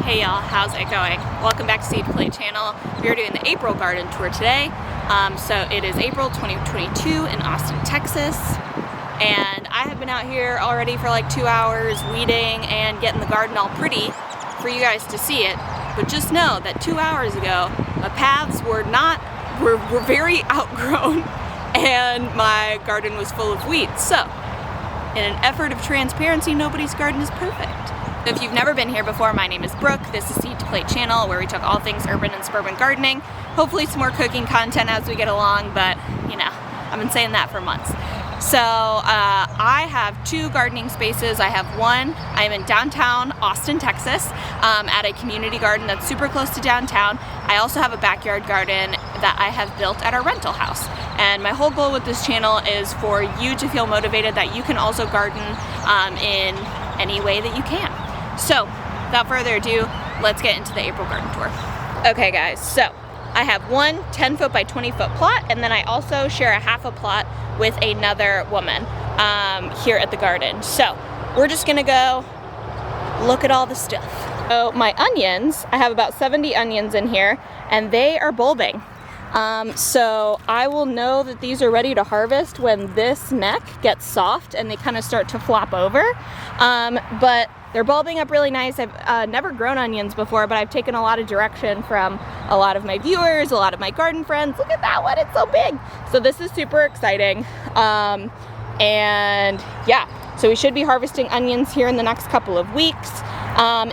Hey y'all, how's it going? Welcome back to Seed Play channel. We are doing the April garden tour today. So it is April 2022 in Austin, Texas. And I have been out here already for like 2 hours weeding and getting the garden all pretty for you guys to see it. But just know that 2 hours ago, my paths were very outgrown and my garden was full of weeds. So in an effort of transparency, nobody's garden is perfect. If you've never been here before, my name is Brooke. This is Seed to Plate channel where we talk all things urban and suburban gardening. Hopefully some more cooking content as we get along, but you know, I've been saying that for months. So I have 2 gardening spaces. I have one, I'm in downtown Austin, Texas, at a community garden that's super close to downtown. I also have a backyard garden that I have built at our rental house. And my whole goal with this channel is for you to feel motivated that you can also garden in any way that you can. So, without further ado, let's get into the April garden tour. Okay guys, so I have one 10-foot by 20-foot plot, and then I also share a half a plot with another woman here at the garden. So, we're just gonna go look at all the stuff. So, my onions, I have about 70 onions in here, and they are bulbing. So I will know that these are ready to harvest when this neck gets soft and they kind of start to flop over. But they're bulbing up really nice. I've never grown onions before, but I've taken a lot of direction from a lot of my viewers, a lot of my garden friends. Look at that one, it's so big. So this is super exciting. And yeah, so we should be harvesting onions here in the next couple of weeks.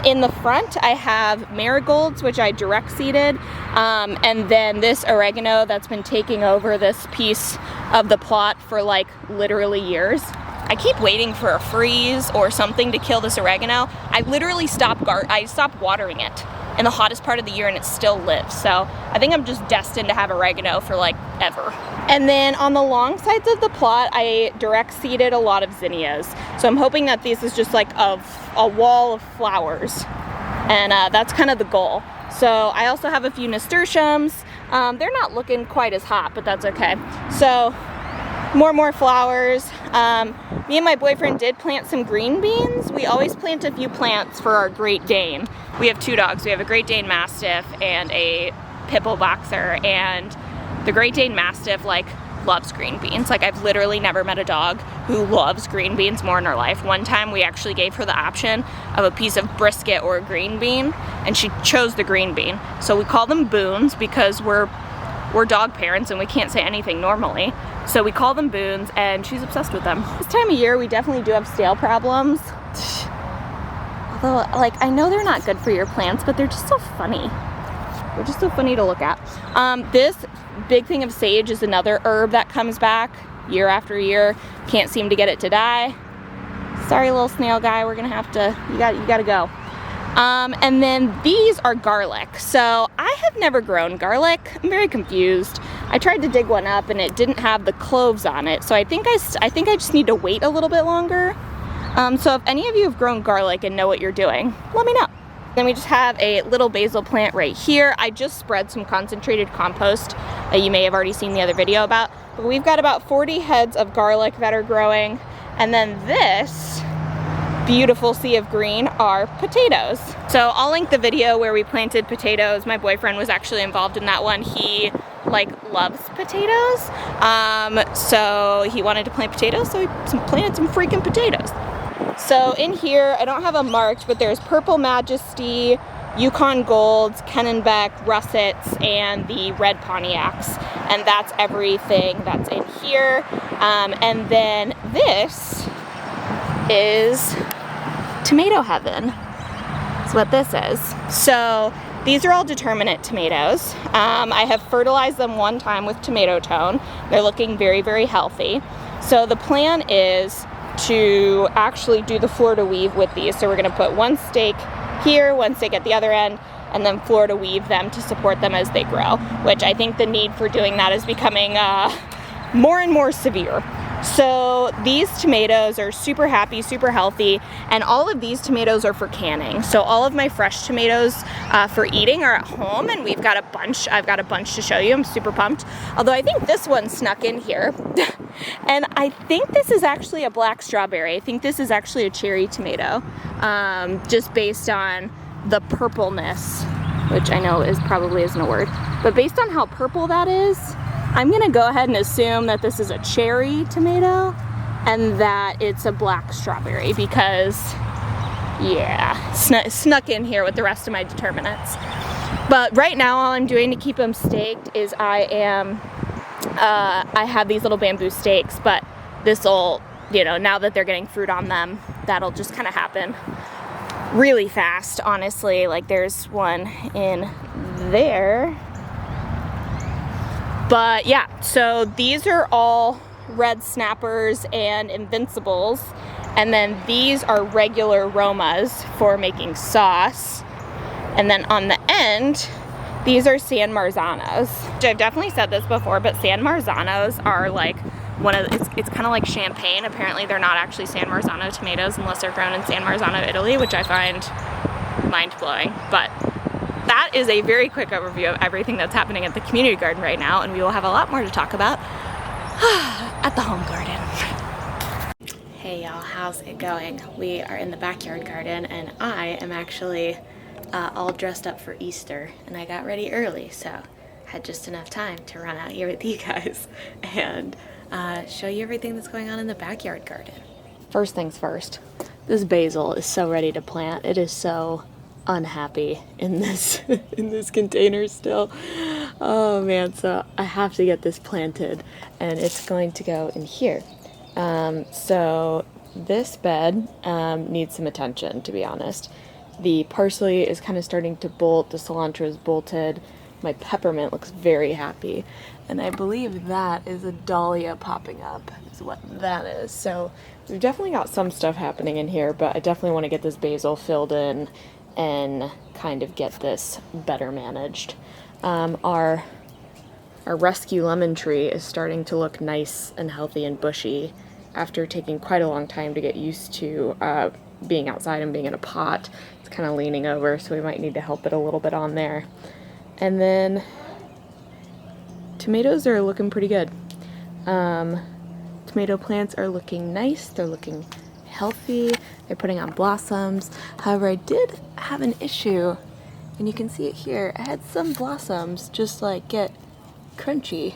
In the front, I have marigolds, which I direct seeded, and then this oregano that's been taking over this piece of the plot for like literally years. I keep waiting for a freeze or something to kill this oregano. I literally stopped watering it in the hottest part of the year and it still lives. So I think I'm just destined to have oregano for like ever. And then on the long sides of the plot, I direct seeded a lot of zinnias. So I'm hoping that this is just like a wall of flowers. And that's kind of the goal. So I also have a few nasturtiums. They're not looking quite as hot, but that's okay. So more flowers. Me and my boyfriend did plant some green beans. We always plant a few plants for our Great Dane. We have 2 dogs. We have a Great Dane Mastiff and a Pit Bull Boxer, and the Great Dane Mastiff like loves green beans. Like I've literally never met a dog who loves green beans more in her life. One time we actually gave her the option of a piece of brisket or a green bean, and she chose the green bean. So we call them boons because we're dog parents and we can't say anything normally. So we call them boons and she's obsessed with them. This time of year we definitely do have stale problems. Although like I know they're not good for your plants, but they're just so funny. They're just so funny to look at. This big thing of sage is another herb that comes back year after year. Can't seem to get it to die. Sorry little snail guy, we're gonna have to, you gotta go. And then these are garlic. So I have never grown garlic. I'm very confused. I tried to dig one up and it didn't have the cloves on it. So I think I just need to wait a little bit longer. So if any of you have grown garlic and know what you're doing, let me know. Then we just have a little basil plant right here. I just spread some concentrated compost that you may have already seen the other video about. But we've got about 40 heads of garlic that are growing. And then this beautiful sea of green are potatoes. So I'll link the video where we planted potatoes. My boyfriend was actually involved in that one. He like loves potatoes. So he wanted to plant potatoes, so he planted some freaking potatoes. So in here, I don't have them marked, but there's Purple Majesty, Yukon Golds, Kennenbeck, Russets, and the Red Pontiacs. And that's everything that's in here. And then this is tomato heaven. That's what this is. So these are all determinate tomatoes. I have fertilized them one time with tomato tone. They're looking very, very healthy. So the plan is to actually do the Florida weave with these. So we're gonna put one stake here, one stake at the other end, and then Florida weave them to support them as they grow, which I think the need for doing that is becoming more and more severe. So these tomatoes are super happy, super healthy, and all of these tomatoes are for canning. So all of my fresh tomatoes for eating are at home, and we've got a bunch. I've got a bunch to show you. I'm super pumped. Although I think this one snuck in here. And I think this is actually a black strawberry. I think this is actually a cherry tomato, just based on the purpleness, which I know probably isn't a word, but based on how purple that is, I'm gonna go ahead and assume that this is a cherry tomato and that it's a black strawberry because, yeah, snuck in here with the rest of my determinants. But right now, all I'm doing to keep them staked is I have these little bamboo stakes, but this'll, you know, now that they're getting fruit on them, that'll just kind of happen really fast, honestly. Like there's one in there. But yeah, so these are all red snappers and invincibles. And then these are regular Romas for making sauce. And then on the end, these are San Marzanos. I've definitely said this before, but San Marzanos are like it's kind of like champagne. Apparently they're not actually San Marzano tomatoes unless they're grown in San Marzano, Italy, which I find mind-blowing. But that is a very quick overview of everything that's happening at the community garden right now, and we will have a lot more to talk about at the home garden. Hey y'all, how's it going? We are in the backyard garden, and I am actually all dressed up for Easter, and I got ready early, so had just enough time to run out here with you guys and show you everything that's going on in the backyard garden. First things first, this basil is so ready to plant. It is so unhappy in this in this container still. Oh man, so I have to get this planted, and it's going to go in here. So this bed needs some attention, to be honest. The parsley is kind of starting to bolt, the cilantro is bolted, my peppermint looks very happy, and I believe that is a dahlia popping up, is what that is. So we've definitely got some stuff happening in here, but I definitely want to get this basil filled in and kind of get this better managed. Our rescue lemon tree is starting to look nice and healthy and bushy after taking quite a long time to get used to being outside and being in a pot. It's kind of leaning over, so we might need to help it a little bit on there. And then tomatoes are looking pretty good. Tomato plants are looking nice, they're looking healthy, they're putting on blossoms. However, I did have an issue, and you can see it here. I had some blossoms just like get crunchy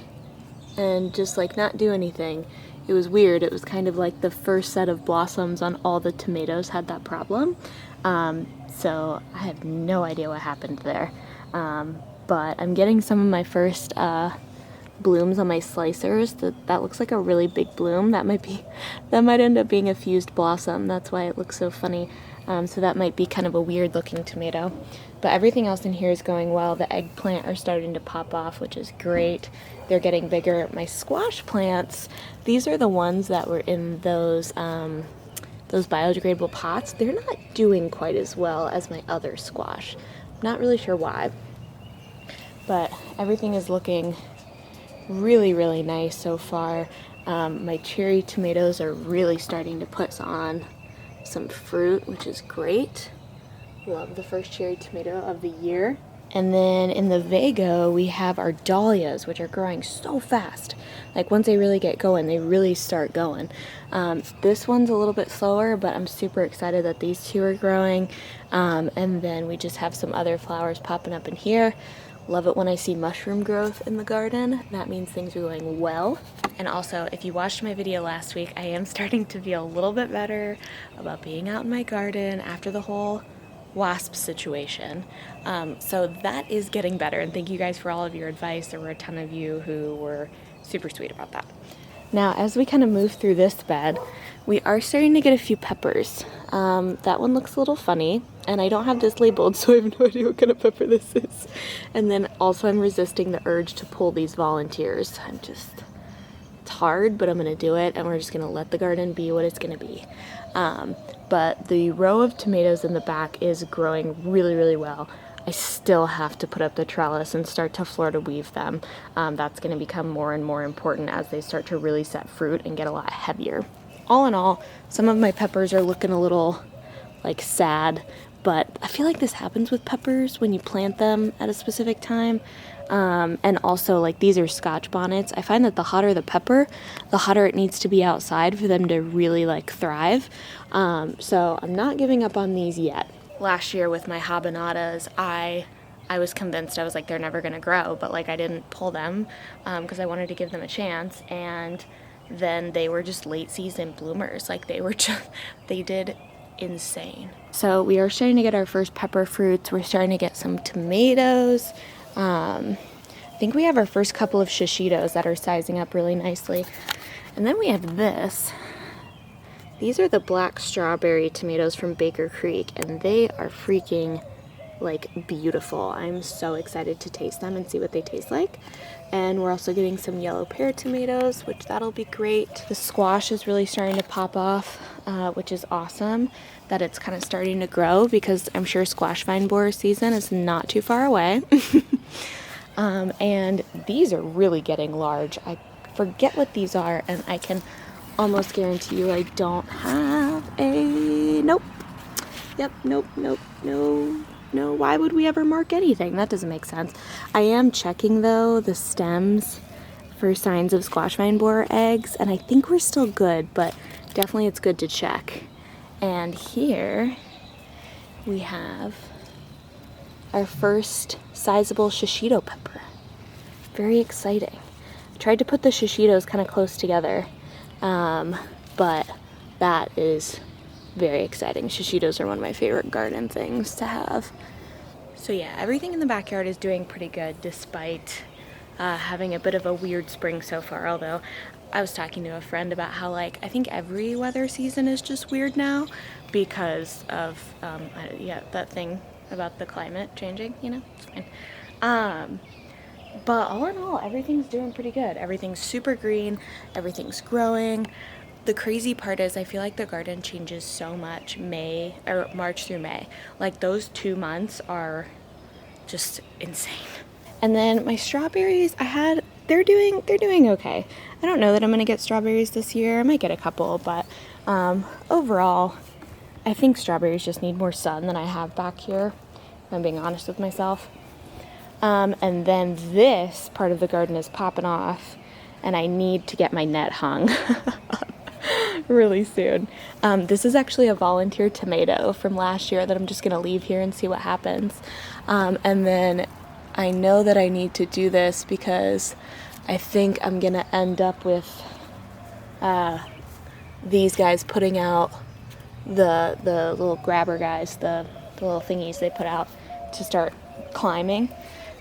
and just like not do anything. It was weird. It was kind of like the first set of blossoms on all the tomatoes had that problem. So I have no idea what happened there. But I'm getting some of my first blooms on my slicers. That looks like a really big bloom. That might end up being a fused blossom. That's why it looks so funny. So that might be kind of a weird looking tomato. But everything else in here is going well. The eggplant are starting to pop off, which is great. They're getting bigger. My squash plants, these are the ones that were in those biodegradable pots. They're not doing quite as well as my other squash. I'm not really sure why. But everything is looking really, really nice so far. My cherry tomatoes are really starting to put on some fruit, which is great. Love the first cherry tomato of the year. And then in the Vago, we have our dahlias, which are growing so fast. Like once they really get going, they really start going. This one's a little bit slower, but I'm super excited that these two are growing. And then we just have some other flowers popping up in here. Love it when I see mushroom growth in the garden. That means things are going well. And also, if you watched my video last week, I am starting to feel a little bit better about being out in my garden after the whole wasp situation. So that is getting better, and thank you guys for all of your advice. There were a ton of you who were super sweet about that. Now, as we kind of move through this bed, we are starting to get a few peppers. That one looks a little funny, and I don't have this labeled, so I have no idea what kind of pepper this is. And then also I'm resisting the urge to pull these volunteers. It's hard, but I'm gonna do it, and we're just gonna let the garden be what it's gonna be. But the row of tomatoes in the back is growing really, really well. I still have to put up the trellis and start to Florida weave them. That's gonna become more and more important as they start to really set fruit and get a lot heavier. All in all, some of my peppers are looking a little like sad, but I feel like this happens with peppers when you plant them at a specific time. And also, like, these are Scotch bonnets. I find that the hotter the pepper, the hotter it needs to be outside for them to really like thrive. So I'm not giving up on these yet. last year with my habanadas, I was convinced, I was like, they're never gonna grow, but like I didn't pull them because I wanted to give them a chance, and then they were just late season bloomers. Like they did insane. So we are starting to get our first pepper fruits. We're starting to get some tomatoes. I think we have our first couple of shishitos that are sizing up really nicely. And then we have this. These are the black strawberry tomatoes from Baker Creek, and they are freaking like beautiful. I'm so excited to taste them and see what they taste like. And we're also getting some yellow pear tomatoes, which that'll be great. The squash is really starting to pop off, which is awesome that it's kind of starting to grow, because I'm sure squash vine borer season is not too far away. And these are really getting large. I forget what these are, and I can almost guarantee you I don't have a, nope. Yep, nope, nope, no. No, why would we ever mark anything? That doesn't make sense. I am checking though the stems for signs of squash vine borer eggs, and I think we're still good, but definitely it's good to check. And here we have our first sizable shishito pepper. Very exciting. I tried to put the shishitos kind of close together, but that is very exciting. Shishitos are one of my favorite garden things to have. So yeah, everything in the backyard is doing pretty good despite having a bit of a weird spring so far. Although I was talking to a friend about how, like, I think every weather season is just weird now because of yeah, that thing about the climate changing, you know, it's fine. But all in all, everything's doing pretty good. Everything's super green, everything's growing. The crazy part is I feel like the garden changes so much March through May. Like those 2 months are just insane. And then my strawberries, they're doing okay. I don't know that I'm gonna get strawberries this year. I might get a couple, but overall, I think strawberries just need more sun than I have back here, if I'm being honest with myself. And then this part of the garden is popping off, and I need to get my net hung really soon. This is actually a volunteer tomato from last year that I'm just gonna leave here and see what happens. And then I know that I need to do this because I think I'm gonna end up with these guys putting out the little grabber guys, the little thingies they put out to start climbing.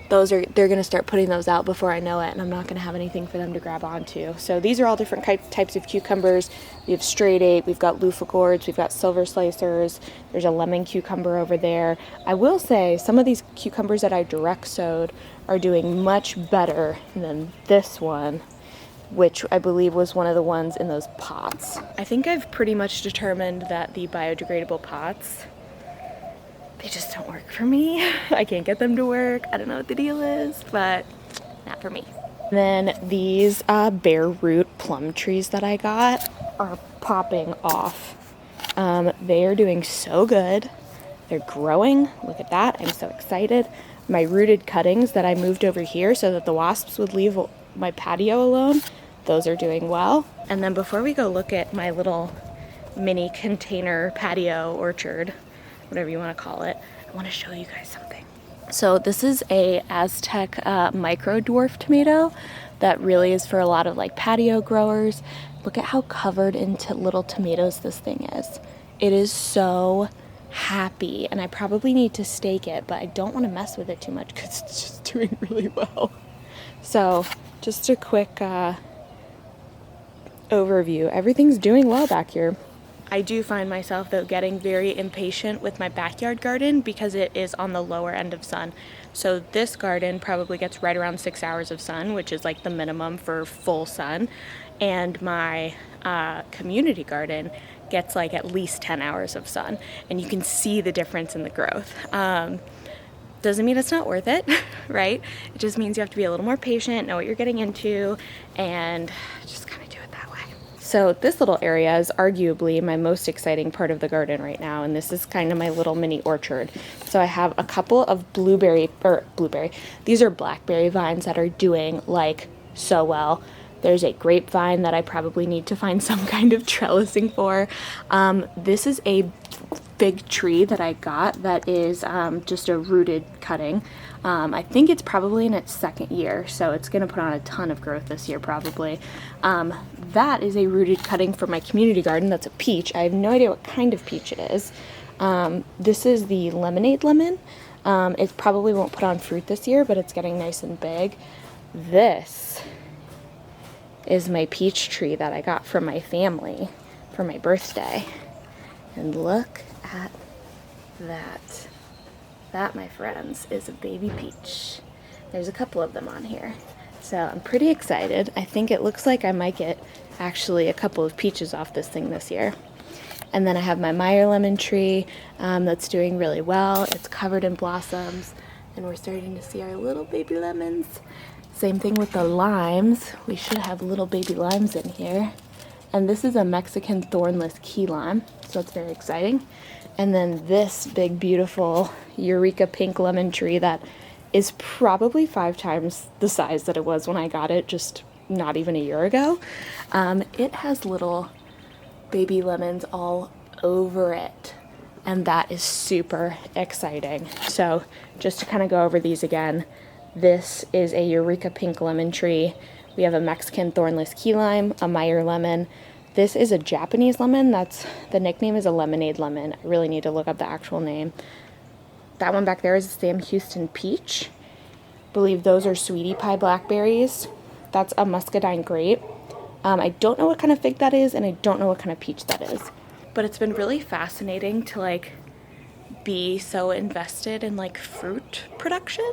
They're going to start putting those out before I know it, and I'm not going to have anything for them to grab onto. So these are all different types of cucumbers. We have straight 8, we've got loofah gourds, we've got silver slicers, there's a lemon cucumber over there. I will say some of these cucumbers that I direct sowed are doing much better than this one, which I believe was one of the ones in those pots. I think I've pretty much determined that the biodegradable pots, they just don't work for me. I can't get them to work. I don't know what the deal is, but not for me. Then these bare root plum trees that I got are popping off. They are doing so good. They're growing. Look at that. I'm so excited. My rooted cuttings that I moved over here so that the wasps would leave my patio alone, those are doing well. And then before we go look at my little mini container patio orchard, whatever you want to call it, I want to show you guys something. So this is a Aztec micro dwarf tomato that really is for a lot of like patio growers. Look at how covered into little tomatoes this thing is. It is so happy, and I probably need to stake it, but I don't want to mess with it too much because it's just doing really well. So just a quick overview. Everything's doing well back here. I do find myself, though, getting very impatient with my backyard garden because it is on the lower end of sun. So this garden probably gets right around 6 hours of sun, which is like the minimum for full sun. And my community garden gets like at least 10 hours of sun. And you can see the difference in the growth. Doesn't mean it's not worth it, right? It just means you have to be a little more patient, know what you're getting into, and just kind of do it that way. So this little area is arguably my most exciting part of the garden right now, and this is kind of my little mini orchard. So I have a couple of these are blackberry vines that are doing like so well. There's a grapevine that I probably need to find some kind of trellising for. This is a big tree that I got that is just a rooted cutting. I think it's probably in its second year, so it's gonna put on a ton of growth this year probably. That is a rooted cutting from my community garden. That's a peach. I have no idea what kind of peach it is. This is the lemonade lemon. It probably won't put on fruit this year, but it's getting nice and big. This is my peach tree that I got from my family for my birthday. And look at that. That, my friends, is a baby peach. There's a couple of them on here. So I'm pretty excited. I think it looks like I might get actually a couple of peaches off this thing this year. And then I have my Meyer lemon tree that's doing really well. It's covered in blossoms, and we're starting to see our little baby lemons. Same thing with the limes. We should have little baby limes in here. And this is a Mexican thornless key lime, so it's very exciting. And then this big, beautiful Eureka pink lemon tree that is probably 5 times the size that it was when I got it just not even a year ago. It has little baby lemons all over it, and that is super exciting. So just to kind of go over these again, this is a Eureka pink lemon tree. We have a Mexican thornless key lime, a Meyer lemon. This is a Japanese lemon. The nickname is a lemonade lemon. I really need to look up the actual name. That one back there is a Sam Houston peach. I believe those are sweetie pie blackberries. That's a muscadine grape. I don't know what kind of fig that is, and I don't know what kind of peach that is. But it's been really fascinating to like be so invested in like fruit production.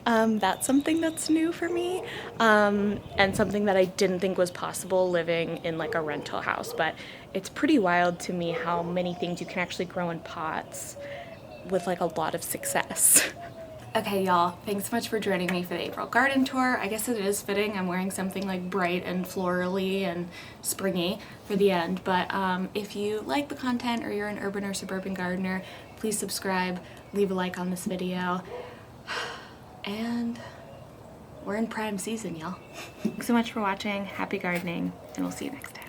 That's something that's new for me, and something that I didn't think was possible living in like a rental house. But it's pretty wild to me how many things you can actually grow in pots with like a lot of success. Okay, y'all, thanks so much for joining me for the April garden tour. I guess it is fitting. I'm wearing something like bright and florally and springy for the end, but if you like the content or you're an urban or suburban gardener, please subscribe, leave a like on this video, and we're in prime season, y'all. Thanks so much for watching. Happy gardening, and we'll see you next time.